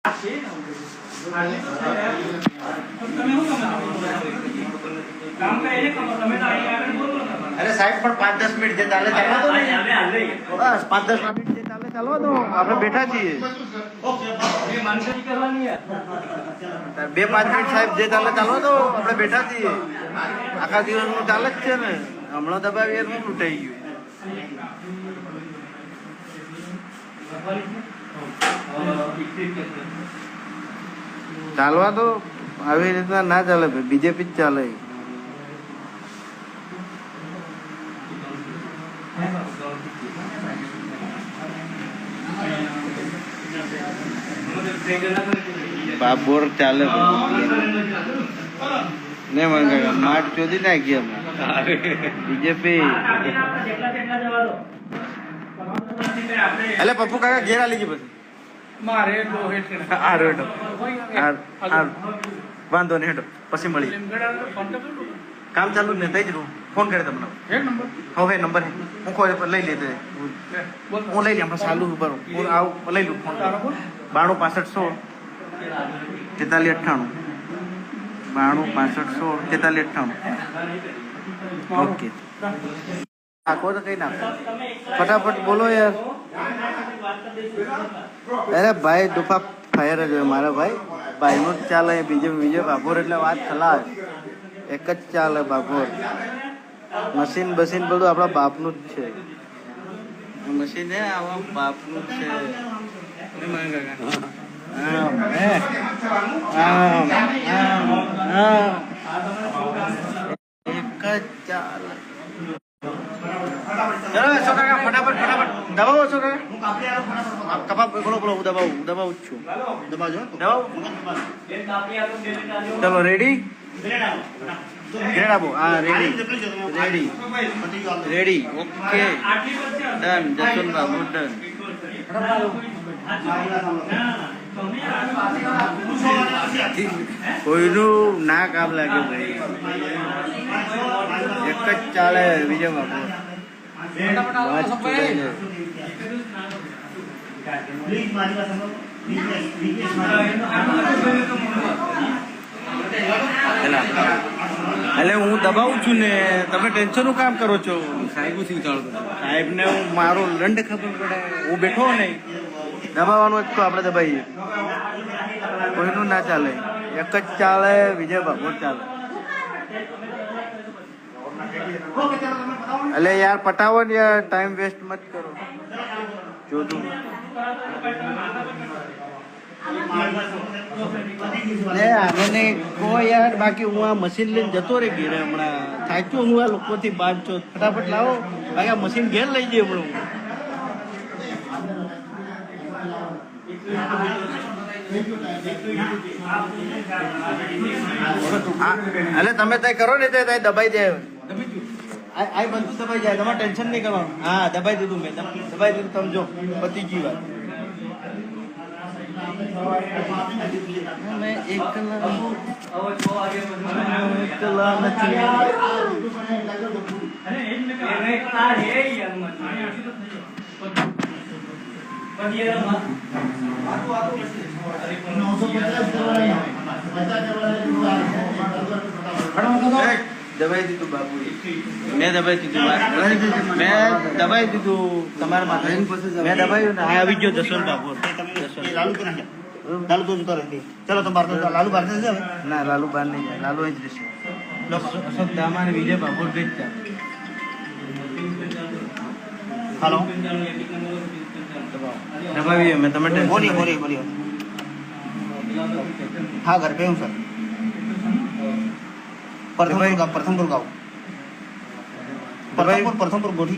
अरे साहेब પણ 5-10 મિનિટ જે ચાલે ચાલવા દો બસ 5-10 મિનિટ જે ચાલે ચાલવા દો આપણે બેઠા છીએ 2-5 મિનિટ સાહેબ જે ચાલે ચાલવા દો આપણે બેઠા છીએ આખા દિવસનું ચાલે જ છે ને હમણાં દબાવી એનું લૂંટાઈ ગયું ચાલવા તો આવી રીતના ના ચાલે ભાઈ બીજેપી જ ચાલે બાબોર ચાલે ને મંગા માટ ચોધી નાખી અમે બીજેપી એટલે પપ્પુ કાકા ઘેર આલી ગઈ પછી વાંધો નહીં હેડો પછી મળી કામ ચાલુ જ ને થઈ જ ફોન કરે તમને હવે નંબર હું કોઈ લઈ લેતો હું લઈ લઈ હમણાં ચાલુ બરો હું આવું લઈ લઉં ફોન 92 65 16 92 65 16 43 98 ઓકે આખો તો કઈ નાખો ફટાફટ બોલો યાર અરે ભાઈ દુફા ફાયર જ હોય મારા ભાઈનું જ ચાલે બીજો બાભોર એટલે વાત ખલાસ એક જ ચાલે બાભોર મશીન બસીન બધું આપણા બાપનું જ છે મશીન હે આવા બાપનું જ છે એક જ ચાલે ફટાફટ દબાવો છો કપા બોલો દબાવું જ છું ચલો રેડી હા ready okay done Jaswant Babu done કોઈનું ના કામ લાગે ભાઈ એક જ ચાલે વિજય બાબુ એટલે હું દબાવું છું ને તમે ટેન્શન નું કામ કરો છો સાહેબ ને હું મારો દંડ ખબર પડે હું બેઠો નહીં દબાવવાનું જ તો આપણે દબાઈએ કોઈનું ના ચાલે એક જ ચાલે વિજય બાબુ ચાલે એટલે યાર પટાવો ને યાર ટાઈમ વેસ્ટ મત કરો જોતું આને કહો યાર બાકી હું આ મશીન લઈને જતો રહી ઘેરે હમણાં થાક્યો હું આ લોકોથી બાદ છો ફટાફટ લાવો બાકી આ મશીન ઘેર લઈ જઈએ હમણાં એટલે તમે તય કરો ને તય દબાઈ દે આ બધું દબાઈ જાય તમારે ટેન્શન નહીં કરવાનું હા દબાઈ દીધું મેં દબાઈ દીધું તમે જો પતી ગઈ વાત मैं एकला નથી દબાઈ દીધું બાબુ મેં દબાઈ દીધું તમારા માથે મેં દબાયું ને આ આવી ગયો જસવંત બાબુ લાલુ તો જતો રહે ચલો તો બાર લાલુ બાર જશે હવે ના લાલુ બાર નહીં જાય લાલુ અહીં જ રહેશે અશોક દામાને વિજય બાબુ ભેજતા હાલો દબાવીએ મેં તમે બોલીએ हाँ घर पे हूँ सर प्रथमपुर गाँव प्रथमपुर गोठी